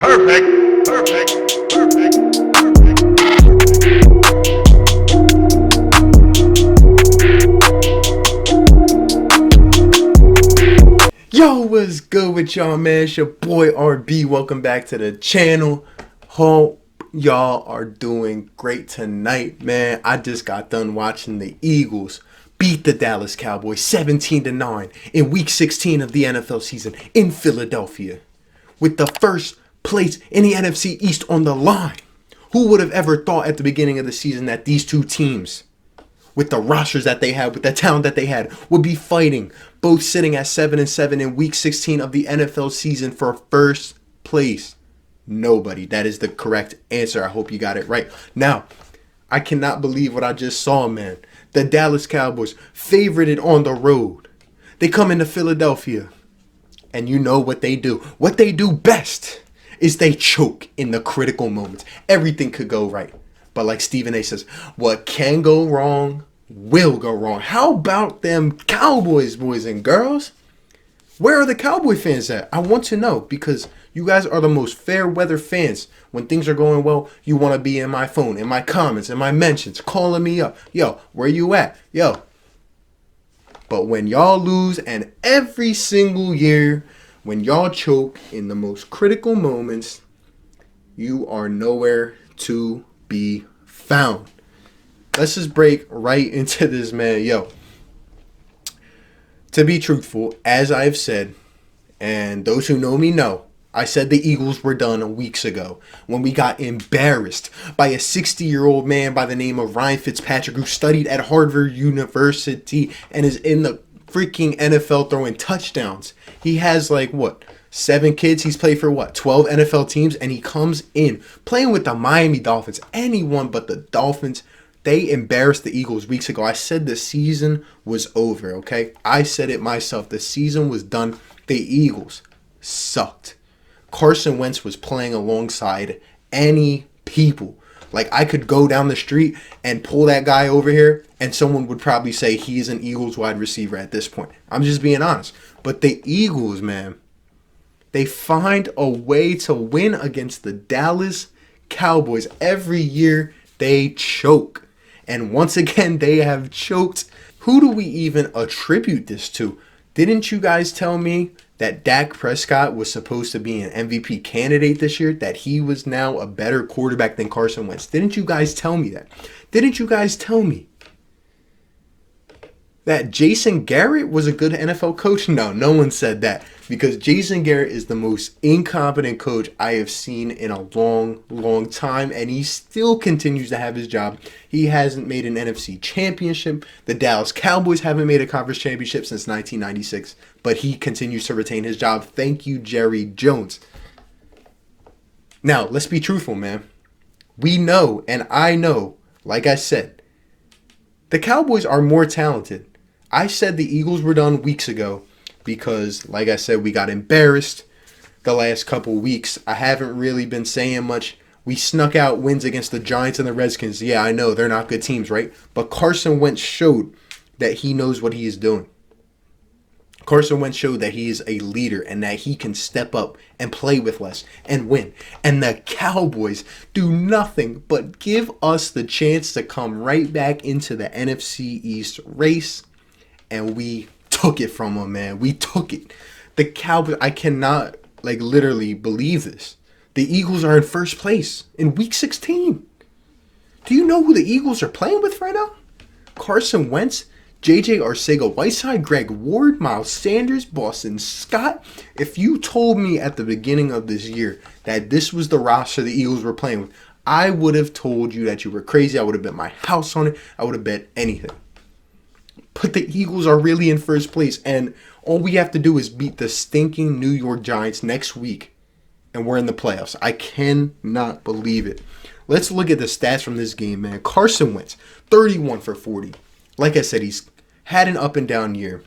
Perfect, perfect, perfect, Yo, what's good with y'all, man? It's your boy RB. Welcome back to the channel. Hope y'all are doing great tonight, man. I just got done watching the Eagles beat the Dallas Cowboys 17-9 in Week 16 of the NFL season in Philadelphia, with the first place in the NFC East on the line. Who would have ever thought at the beginning of the season that these two teams, with the rosters that they had, with the talent that they had, would be fighting, both sitting at 7-7 in Week 16 of the NFL season for first place? Nobody. That is the correct answer. I hope you got it right. Now, I cannot believe what I just saw, man. The Dallas Cowboys, favorited on the road. They come into Philadelphia, and you know what they do. What they do best is they choke in the critical moments. Everything could go right. But like Stephen A says, what can go wrong will go wrong. How about them Cowboys, boys and girls? Where are the Cowboy fans at? I want to know, because you guys are the most fair weather fans. When things are going well, you want to be in my phone, in my comments, in my mentions, calling me up. Yo, where you at? Yo. But when y'all lose, and every single year, when y'all choke in the most critical moments, you are nowhere to be found. Let's just break right into this, man. Yo, to be truthful, as I've said, and those who know me know, I said the Eagles were done weeks ago when we got embarrassed by a 60-year-old man by the name of Ryan Fitzpatrick, who studied at Harvard University and is in the freaking NFL throwing touchdowns. He has 7 kids. He's played for 12 NFL teams, and he comes in playing with the Miami Dolphins. Anyone but the Dolphins. They embarrassed the Eagles weeks ago. I said the season was over, okay? I said it myself. The season was done. The Eagles sucked. Carson Wentz was playing alongside any people. I could go down the street and pull that guy over here, and someone would probably say he's an Eagles wide receiver at this point. I'm just being honest. But the Eagles, man, they find a way to win against the Dallas Cowboys. Every year they choke. And once again, they have choked. Who do we even attribute this to? Didn't you guys tell me that Dak Prescott was supposed to be an MVP candidate this year? That he was now a better quarterback than Carson Wentz? Didn't you guys tell me that? Didn't you guys tell me that Jason Garrett was a good NFL coach? No one said that, because Jason Garrett is the most incompetent coach I have seen in a long, long time, and he still continues to have his job. He hasn't made an NFC championship. The Dallas Cowboys haven't made a conference championship since 1996, but he continues to retain his job. Thank you, Jerry Jones. Now, let's be truthful, man. We know, and I know, like I said, the Cowboys are more talented. I said the Eagles were done weeks ago because, like I said, we got embarrassed the last couple weeks. I haven't really been saying much. We snuck out wins against the Giants and the Redskins. Yeah, I know, they're not good teams, right? But Carson Wentz showed that he knows what he is doing. Carson Wentz showed that he is a leader and that he can step up and play with less and win. And the Cowboys do nothing but give us the chance to come right back into the NFC East race. And we took it from them, man. We took it. The Cowboys, I cannot, literally believe this. The Eagles are in first place in Week 16. Do you know who the Eagles are playing with right now? Carson Wentz, J.J. Arcega-Whiteside, Greg Ward, Myles Sanders, Boston Scott. If you told me at the beginning of this year that this was the roster the Eagles were playing with, I would have told you that you were crazy. I would have bet my house on it. I would have bet anything. But the Eagles are really in first place, and all we have to do is beat the stinking New York Giants next week, and we're in the playoffs. I cannot believe it. Let's look at the stats from this game, man. Carson Wentz, 31 for 40. Like I said, he's had an up and down year.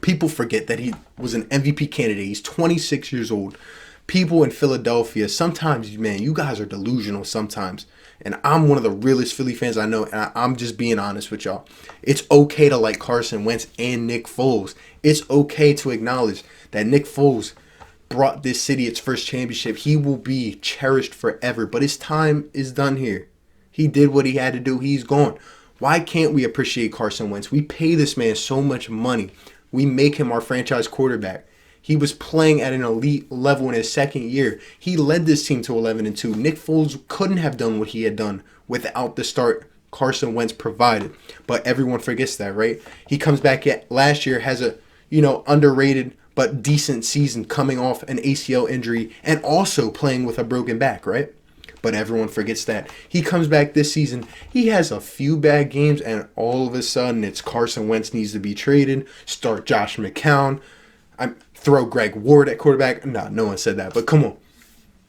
People forget that he was an MVP candidate. He's 26 years old. People in Philadelphia, sometimes, man, you guys are delusional sometimes. And I'm one of the realest Philly fans I know, and I'm just being honest with y'all. It's okay to like Carson Wentz and Nick Foles. It's okay to acknowledge that Nick Foles brought this city its first championship. He will be cherished forever. But his time is done here. He did what he had to do. He's gone. Why can't we appreciate Carson Wentz? We pay this man so much money. We make him our franchise quarterback. He was playing at an elite level in his second year. He led this team to 11-2. Nick Foles couldn't have done what he had done without the start Carson Wentz provided. But everyone forgets that, right? He comes back last year, has a, underrated but decent season coming off an ACL injury and also playing with a broken back, right? But everyone forgets that. He comes back this season, he has a few bad games, and all of a sudden it's Carson Wentz needs to be traded, start Josh McCown, throw Greg Ward at quarterback. No one said that, but come on.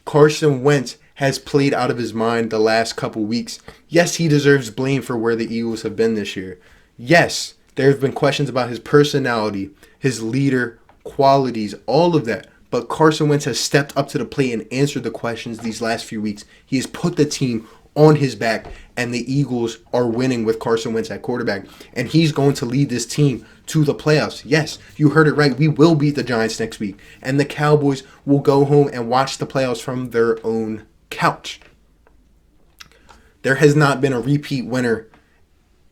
Carson Wentz has played out of his mind the last couple weeks. Yes, he deserves blame for where the Eagles have been this year. Yes, there have been questions about his personality, his leader qualities, all of that. But Carson Wentz has stepped up to the plate and answered the questions these last few weeks. He has put the team on his back, and the Eagles are winning with Carson Wentz at quarterback. And he's going to lead this team to the playoffs. Yes, you heard it right. We will beat the Giants next week. And the Cowboys will go home and watch the playoffs from their own couch. There has not been a repeat winner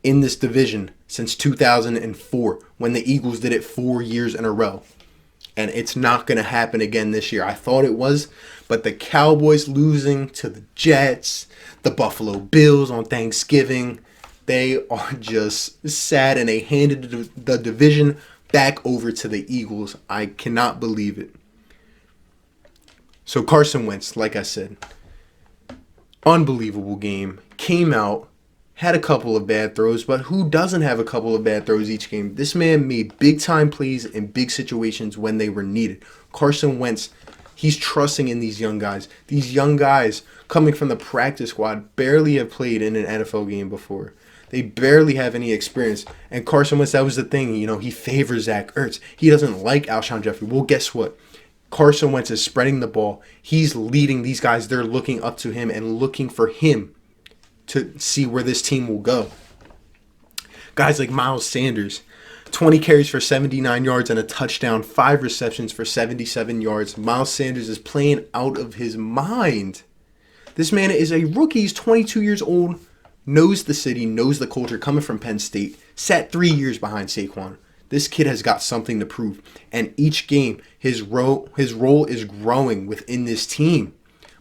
in this division since 2004 when the Eagles did it 4 years in a row. And it's not going to happen again this year. I thought it was, but the Cowboys losing to the Jets, the Buffalo Bills on Thanksgiving, they are just sad, and they handed the division back over to the Eagles. I cannot believe it. So Carson Wentz, like I said, unbelievable game. Came out, had a couple of bad throws, but who doesn't have a couple of bad throws each game? This man made big-time plays in big situations when they were needed. Carson Wentz, he's trusting in these young guys. These young guys coming from the practice squad barely have played in an NFL game before. They barely have any experience. And Carson Wentz, that was the thing. He favors Zach Ertz. He doesn't like Alshon Jeffrey. Well, guess what? Carson Wentz is spreading the ball. He's leading these guys. They're looking up to him and looking for him to see where this team will go. Guys like Myles Sanders, 20 carries for 79 yards and a touchdown, 5 receptions for 77 yards. Myles Sanders is playing out of his mind. This man is a rookie. He's 22 years old, knows the city, knows the culture, coming from Penn State, sat 3 years behind Saquon. This kid has got something to prove. And each game, his role is growing within this team.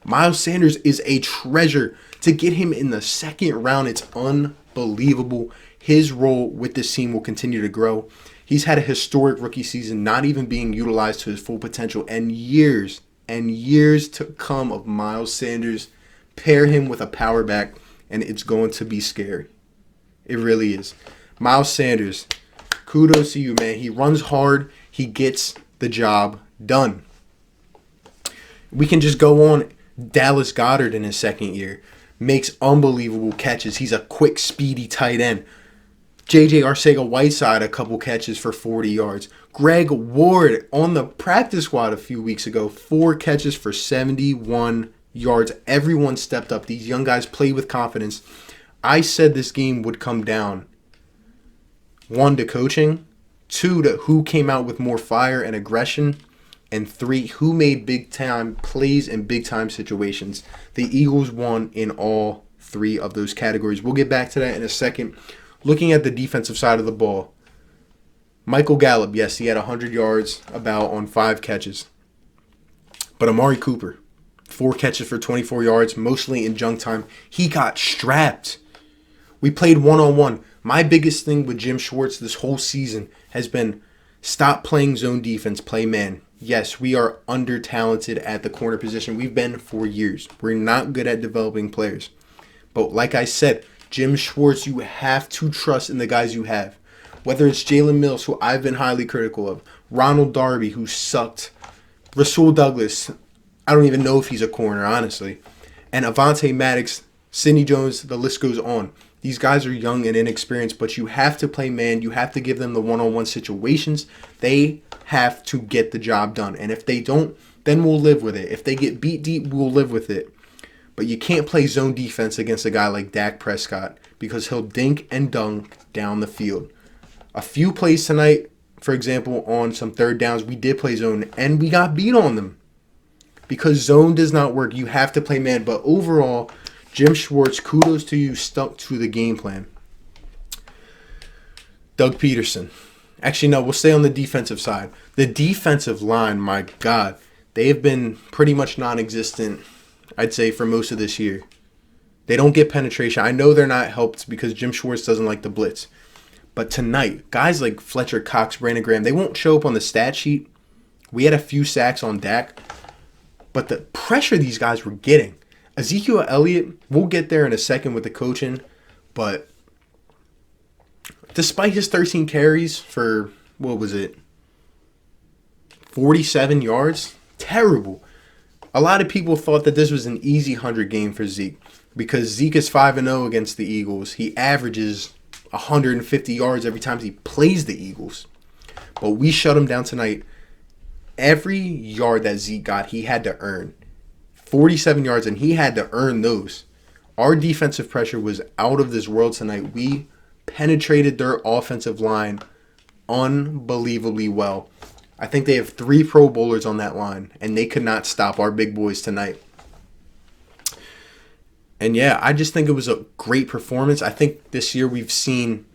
Myles Sanders is a treasure. To get him in the second round, it's unbelievable. His role with this team will continue to grow. He's had a historic rookie season, not even being utilized to his full potential, and years to come of Myles Sanders. Pair him with a power back, and it's going to be scary. It really is. Myles Sanders, kudos to you, man. He runs hard. He gets the job done. We can just go on. Dallas Goedert in his second year makes unbelievable catches. He's a quick, speedy tight end. J.J. Arcega-Whiteside, a couple catches for 40 yards. Greg Ward on the practice squad a few weeks ago, 4 catches for 71 yards. Everyone stepped up. These young guys play with confidence. I said this game would come down, 1, to coaching, 2, to who came out with more fire and aggression, and 3, who made big-time plays in big-time situations. The Eagles won in all 3 of those categories. We'll get back to that in a second. Looking at the defensive side of the ball, Michael Gallup, yes, he had 100 yards about on 5 catches. But Amari Cooper, 4 catches for 24 yards, mostly in junk time. He got strapped. We played one-on-one. My biggest thing with Jim Schwartz this whole season has been stop playing zone defense, play man. Yes, we are under-talented at the corner position. We've been for years. We're not good at developing players. But like I said, Jim Schwartz, you have to trust in the guys you have. Whether it's Jalen Mills, who I've been highly critical of, Ronald Darby, who sucked, Rasul Douglas, I don't even know if he's a corner, honestly, and Avonte Maddox, Sidney Jones, the list goes on. These guys are young and inexperienced, but you have to play man. You have to give them the one-on-one situations. They have to get the job done. And if they don't, then we'll live with it. If they get beat deep, we'll live with it. But you can't play zone defense against a guy like Dak Prescott because he'll dink and dunk down the field. A few plays tonight, for example, on some third downs, we did play zone and we got beat on them. because zone does not work. You have to play man. But overall, Jim Schwartz, kudos to you, stuck to the game plan. Doug Peterson. Actually, no, we'll stay on the defensive side. The defensive line, my God, they have been pretty much non-existent, I'd say, for most of this year. They don't get penetration. I know they're not helped because Jim Schwartz doesn't like the blitz. But tonight, guys like Fletcher Cox, Brandon Graham, they won't show up on the stat sheet. We had a few sacks on Dak. But the pressure these guys were getting. Ezekiel Elliott, we'll get there in a second with the coaching. But despite his 13 carries for, 47 yards? Terrible. A lot of people thought that this was an easy 100 game for Zeke. Because Zeke is 5-0 against the Eagles. He averages 150 yards every time he plays the Eagles. But we shut him down tonight. Every yard that Zeke got, he had to earn. 47 yards, and he had to earn those. Our defensive pressure was out of this world tonight. We penetrated their offensive line unbelievably well. I think they have 3 Pro Bowlers on that line, and they could not stop our big boys tonight. And yeah, I just think it was a great performance. I think this year we've seen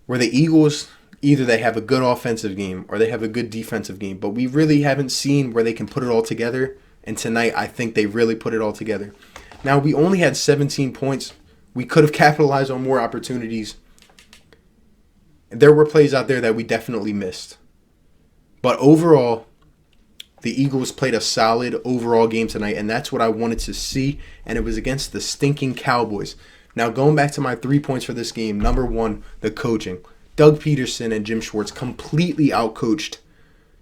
where the Eagles, either they have a good offensive game or they have a good defensive game, but we really haven't seen where they can put it all together. And tonight, I think they really put it all together. Now, we only had 17 points. We could have capitalized on more opportunities. There were plays out there that we definitely missed. But overall, the Eagles played a solid overall game tonight, and that's what I wanted to see, and it was against the stinking Cowboys. Now, going back to my 3 points for this game, number one, the coaching. Doug Peterson and Jim Schwartz completely outcoached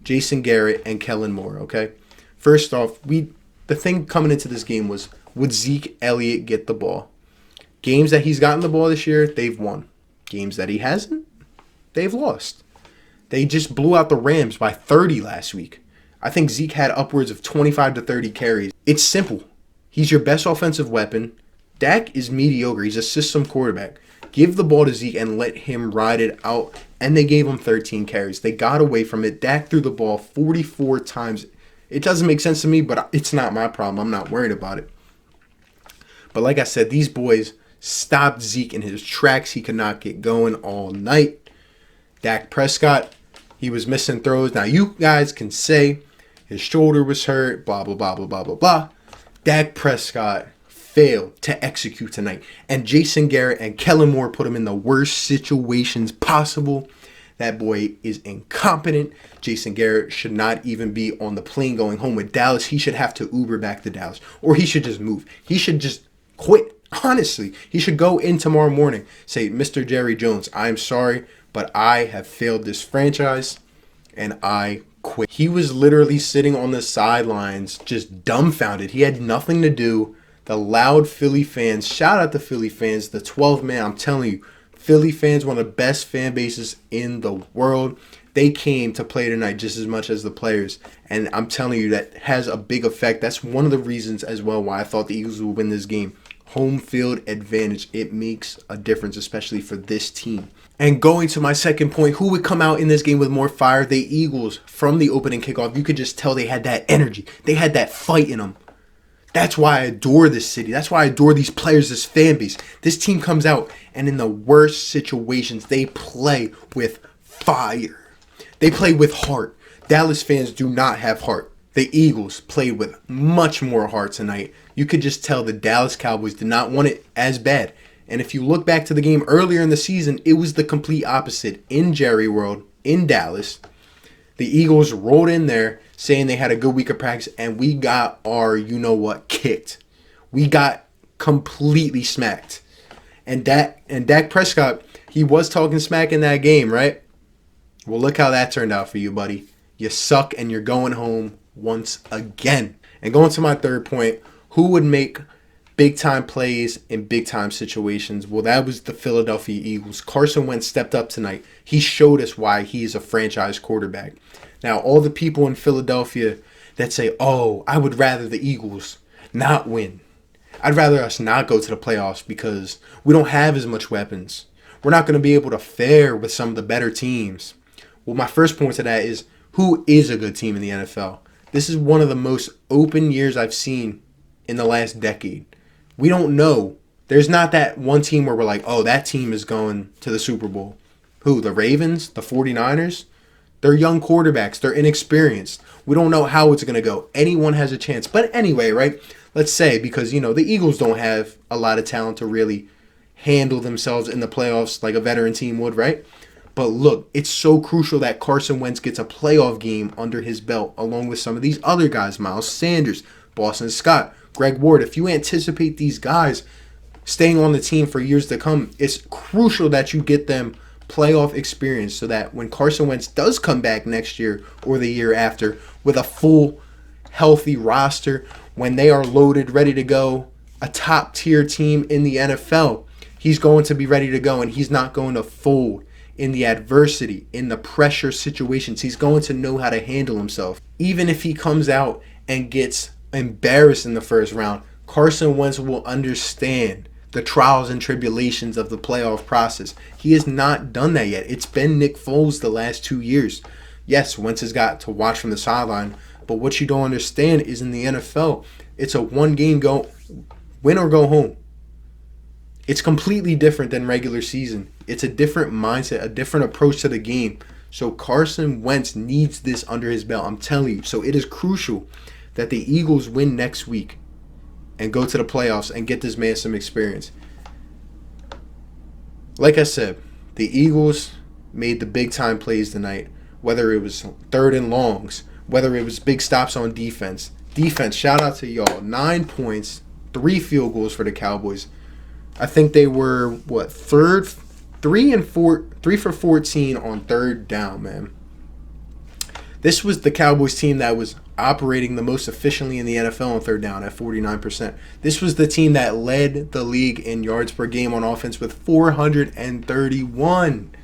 Jason Garrett and Kellen Moore, okay? First off, the thing coming into this game was, would Zeke Elliott get the ball? Games that he's gotten the ball this year, they've won. Games that he hasn't, they've lost. They just blew out the Rams by 30 last week. I think Zeke had upwards of 25 to 30 carries. It's simple. He's your best offensive weapon. Dak is mediocre. He's a system quarterback. Give the ball to Zeke and let him ride it out. And they gave him 13 carries. They got away from it. Dak threw the ball 44 times. It doesn't make sense to me, but it's not my problem. I'm not worried about it. But like I said, these boys stopped Zeke in his tracks. He could not get going all night. Dak Prescott, he was missing throws. Now, you guys can say his shoulder was hurt, blah, blah, blah, blah, blah, blah, blah. Dak Prescott failed to execute tonight. And Jason Garrett and Kellen Moore put him in the worst situations possible. That boy is incompetent. Jason Garrett should not even be on the plane going home with Dallas. He should have to Uber back to Dallas. Or he should just move. He should just quit. Honestly, he should go in tomorrow morning. Say, Mr. Jerry Jones, I'm sorry, but I have failed this franchise. And I quit. He was literally sitting on the sidelines, just dumbfounded. He had nothing to do. The loud Philly fans, shout out to Philly fans, the 12 man, I'm telling you, Philly fans, one of the best fan bases in the world. They came to play tonight just as much as the players. And I'm telling you, that has a big effect. That's one of the reasons as well why I thought the Eagles would win this game. Home field advantage. It makes a difference, especially for this team. And going to my second point, who would come out in this game with more fire? The Eagles, from the opening kickoff, you could just tell they had that energy. They had that fight in them. That's why I adore this city. That's why I adore these players, this fan base. This team comes out, and in the worst situations, they play with fire. They play with heart. Dallas fans do not have heart. The Eagles played with much more heart tonight. You could just tell the Dallas Cowboys did not want it as bad. And if you look back to the game earlier in the season, it was the complete opposite. In Jerry World, in Dallas, the Eagles rolled in there saying they had a good week of practice, and we got our you-know-what kicked. We got completely smacked. And Dak Prescott, he was talking smack in that game, right? Well, look how that turned out for you, buddy. You suck, and you're going home once again. And going to my third point, who would make big-time plays in big-time situations? Well, that was the Philadelphia Eagles. Carson Wentz stepped up tonight. He showed us why he is a franchise quarterback. Now, all the people in Philadelphia that say, oh, I would rather the Eagles not win. I'd rather us not go to the playoffs because we don't have as much weapons. We're not going to be able to fare with some of the better teams. Well, my first point to that is, who is a good team in the NFL? This is one of the most open years I've seen in the last decade. We don't know. There's not that one team where we're like, oh, that team is going to the Super Bowl. Who? The Ravens? The 49ers? They're young quarterbacks. They're inexperienced. We don't know how it's going to go. Anyone has a chance. But anyway, right? Let's say, because, the Eagles don't have a lot of talent to really handle themselves in the playoffs like a veteran team would, right? But look, it's so crucial that Carson Wentz gets a playoff game under his belt along with some of these other guys, Myles Sanders, Boston Scott, Greg Ward. If you anticipate these guys staying on the team for years to come, it's crucial that you get them playoff experience so that when Carson Wentz does come back next year or the year after with a full, healthy roster, when they are loaded, ready to go, a top-tier team in the NFL, he's going to be ready to go and he's not going to fold in the adversity, in the pressure situations. He's going to know how to handle himself. Even if he comes out and gets embarrassed in the first round, Carson Wentz will understand the trials and tribulations of the playoff process. He has not done that yet. It's been Nick Foles the last 2 years. Yes, Wentz has got to watch from the sideline, but what you don't understand is in the NFL, it's a one-game go, win or go home. It's completely different than regular season. It's a different mindset, a different approach to the game. So Carson Wentz needs this under his belt. I'm telling you. So it is crucial that the Eagles win next week and go to the playoffs and get this man some experience. Like I said, the Eagles made the big-time plays tonight, whether it was third and longs, whether it was big stops on defense. Defense, shout out to y'all. 9 points, 3 field goals for the Cowboys. I think they were, 3 for 14 on third down, man. This was the Cowboys team that was operating the most efficiently in the NFL on third down at 49%. This was the team that led the league in yards per game on offense with 431.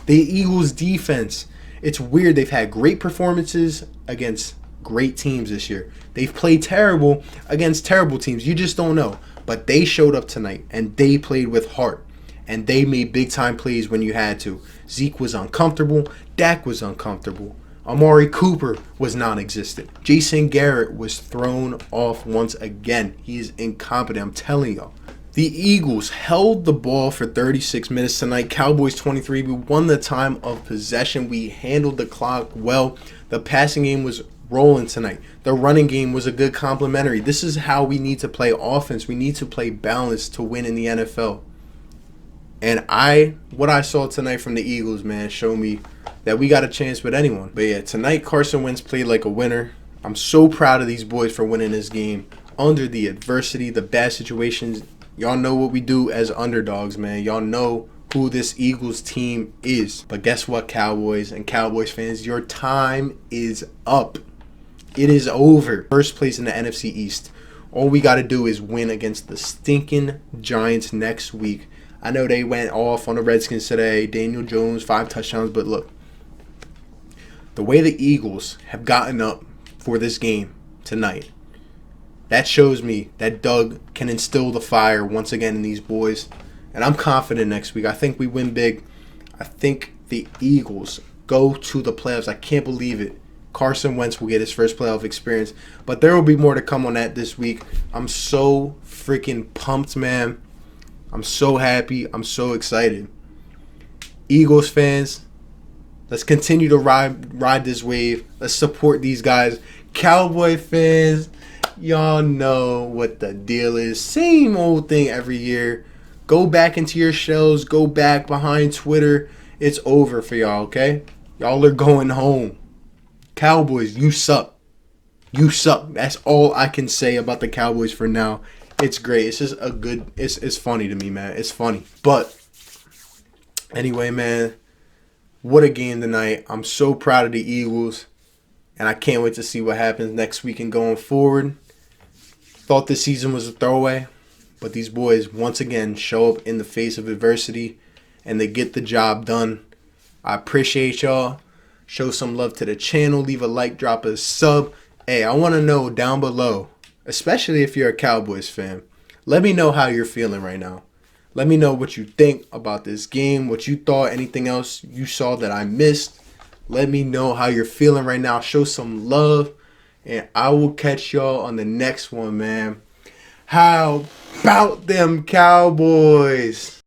The Eagles defense, it's weird. They've had great performances against great teams this year. They've played terrible against terrible teams. You just don't know. But they showed up tonight, and they played with heart. And they made big-time plays when you had to. Zeke was uncomfortable. Dak was uncomfortable. Amari Cooper was non-existent. Jason Garrett was thrown off once again. He is incompetent, I'm telling y'all. The Eagles held the ball for 36 minutes tonight. Cowboys 23. We won the time of possession. We handled the clock well. The passing game was rolling tonight. The running game was a good complementary. This is how we need to play offense. We need to play balance to win in the NFL. And what I saw tonight from the Eagles, man, showed me that we got a chance with anyone. But yeah, tonight Carson Wentz played like a winner. I'm so proud of these boys for winning this game under the adversity, the bad situations. Y'all know what we do as underdogs, man. Y'all know who this Eagles team is. But guess what, Cowboys and Cowboys fans? Your time is up. It is over. First place in the NFC East. All we got to do is win against the stinking Giants next week. I know they went off on the Redskins today. Daniel Jones, 5 touchdowns. But look, the way the Eagles have gotten up for this game tonight, that shows me that Doug can instill the fire once again in these boys. And I'm confident next week. I think we win big. I think the Eagles go to the playoffs. I can't believe it. Carson Wentz will get his first playoff experience. But there will be more to come on that this week. I'm so freaking pumped, man. I'm so happy. I'm so excited. Eagles fans, let's continue to ride this wave. Let's support these guys. Cowboy fans, y'all know what the deal is. Same old thing every year. Go back into your shells. Go back behind Twitter. It's over for y'all, okay? Y'all are going home. Cowboys, you suck. You suck. That's all I can say about the Cowboys for now. It's great. It's just it's funny to me, man. It's funny. But anyway, man, what a game tonight. I'm so proud of the Eagles, and I can't wait to see what happens next week and going forward. Thought this season was a throwaway, but these boys once again show up in the face of adversity, and they get the job done. I appreciate y'all. Show some love to the channel. Leave a like, drop a sub. Hey, I want to know down below, especially if you're a Cowboys fan, let me know how you're feeling right now. Let me know what you think about this game, what you thought, anything else you saw that I missed. Let me know how you're feeling right now. Show some love. And I will catch y'all on the next one, man. How about them Cowboys?